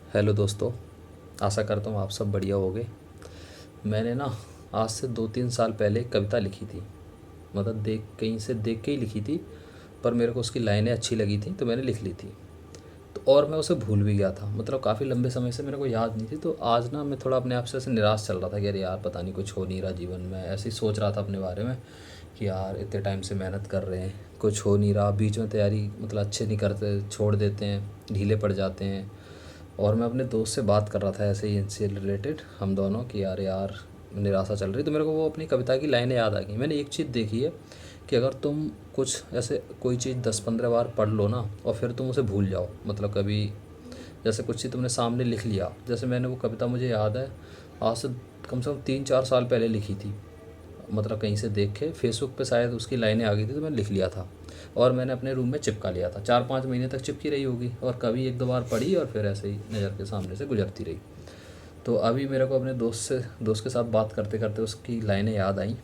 Hello दोस्तों। आशा करता हूँ आप सब बढ़िया होगे। मैंने ना आज से 2-3 साल पहले एक कविता लिखी थी। मतलब कहीं से देख के ही लिखी थी। पर मेरे को उसकी लाइनें अच्छी लगी थी तो मैंने लिख ली थी। तो और मैं उसे भूल भी गया था, मतलब काफ़ी लंबे समय से मेरे को याद नहीं थी। तो आज ना मैं थोड़ा अपने आप से ऐसे निराश चल रहा था कि अरे यार पता नहीं कुछ हो नहीं रहा जीवन में। ऐसे ही सोच रहा था अपने बारे में कि यार इतने टाइम से मेहनत कर रहे हैं, कुछ हो नहीं रहा। बीच में तैयारी मतलब अच्छे नहीं करते, छोड़ देते हैं, ढीले पड़ जाते हैं। और मैं अपने दोस्त से बात कर रहा था ऐसे ही इनसे रिलेटेड, हम दोनों, कि यार यार निराशा चल रही। तो मेरे को वो अपनी कविता की लाइनें याद आ गई। मैंने एक चीज़ देखी है कि अगर तुम कुछ ऐसे कोई चीज़ 10-15 बार पढ़ लो ना और फिर तुम उसे भूल जाओ, मतलब कभी जैसे कुछ चीज़ तुमने सामने लिख लिया। जैसे मैंने वो कविता, मुझे याद है, आज से कम से कम 3-4 साल पहले लिखी थी। मतलब कहीं से देख के फेसबुक पे शायद उसकी लाइनें आ गई थी तो मैंने लिख लिया था। और मैंने अपने रूम में चिपका लिया था, 4-5 महीने तक चिपकी रही होगी। और कभी 1-2 बार पढ़ी और फिर ऐसे ही नज़र के सामने से गुजरती रही। तो अभी मेरे को अपने दोस्त के साथ बात करते करते उसकी लाइनें याद आई।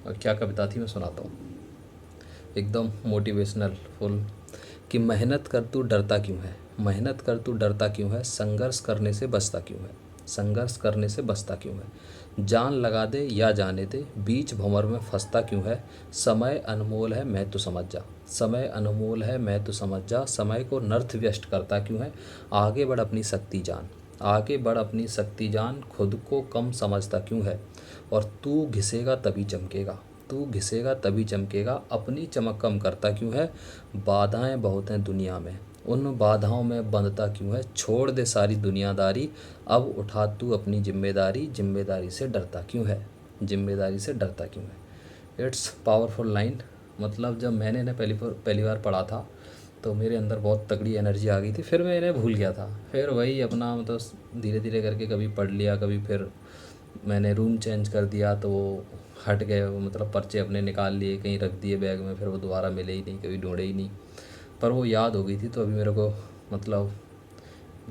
और क्या कविता थी मैं सुनाता हूँ, एकदम मोटिवेशनल फुल। कि मेहनत कर तू डरता क्यों है, मेहनत कर तू डरता क्यों है, संघर्ष करने से बचता क्यों है, संघर्ष करने से बचता क्यों है, जान लगा दे या जाने दे, बीच भंवर में फंसता क्यों है, समय अनमोल है मैं तो समझ जा, समय अनमोल है मैं तो समझ जा, समय को नर्थ व्यस्त करता क्यों है, आगे बढ़ अपनी शक्ति जान, आगे बढ़ अपनी शक्ति जान, खुद को कम समझता क्यों है, और तू घिसेगा तभी चमकेगा, तू घिसेगा तभी चमकेगा, अपनी चमक कम करता क्यों है, बाधाएं बहुत हैं दुनिया में, उन बाधाओं में बंधता क्यों है, छोड़ दे सारी दुनियादारी, अब उठा तू अपनी जिम्मेदारी, जिम्मेदारी से डरता क्यों है, जिम्मेदारी से डरता क्यों है। It's powerful line. मतलब जब मैंने इन्हें पहली बार पढ़ा था तो मेरे अंदर बहुत तगड़ी एनर्जी आ गई थी। फिर मैं इन्हें भूल गया था। फिर वही अपना मतलब धीरे धीरे करके कभी पढ़ लिया, कभी फिर मैंने रूम चेंज कर दिया तो वो हट गए। वो मतलब पर्चे अपने निकाल लिए, कहीं रख दिए बैग में, फिर वो दोबारा मिले ही नहीं, कभी ढूंढे ही नहीं। पर वो याद हो गई थी। तो अभी मेरे को मतलब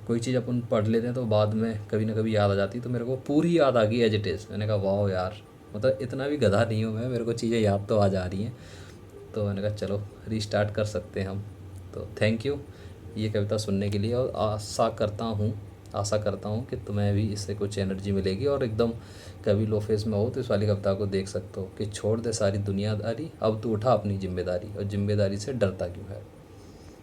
कोई चीज़ अपन पढ़ लेते हैं तो बाद में कभी ना कभी याद आ जाती है। तो मेरे को पूरी याद आ गई एज इट इज़। मैंने कहा वाह यार, मतलब इतना भी गधा नहीं हूँ मैं, मेरे को चीज़ें याद तो आ जा रही हैं। तो मैंने कहा चलो रीस्टार्ट कर सकते हैं हम। तो थैंक यू ये कविता सुनने के लिए। और आशा करता हूँ कि तुम्हें भी इससे कुछ एनर्जी मिलेगी और एकदम कभी लो फेस में हो तो इस वाली कविता को देख सकते हो कि छोड़ दे सारी दुनियादारी, अब तू उठा अपनी जिम्मेदारी, और जिम्मेदारी से डरता क्यों है।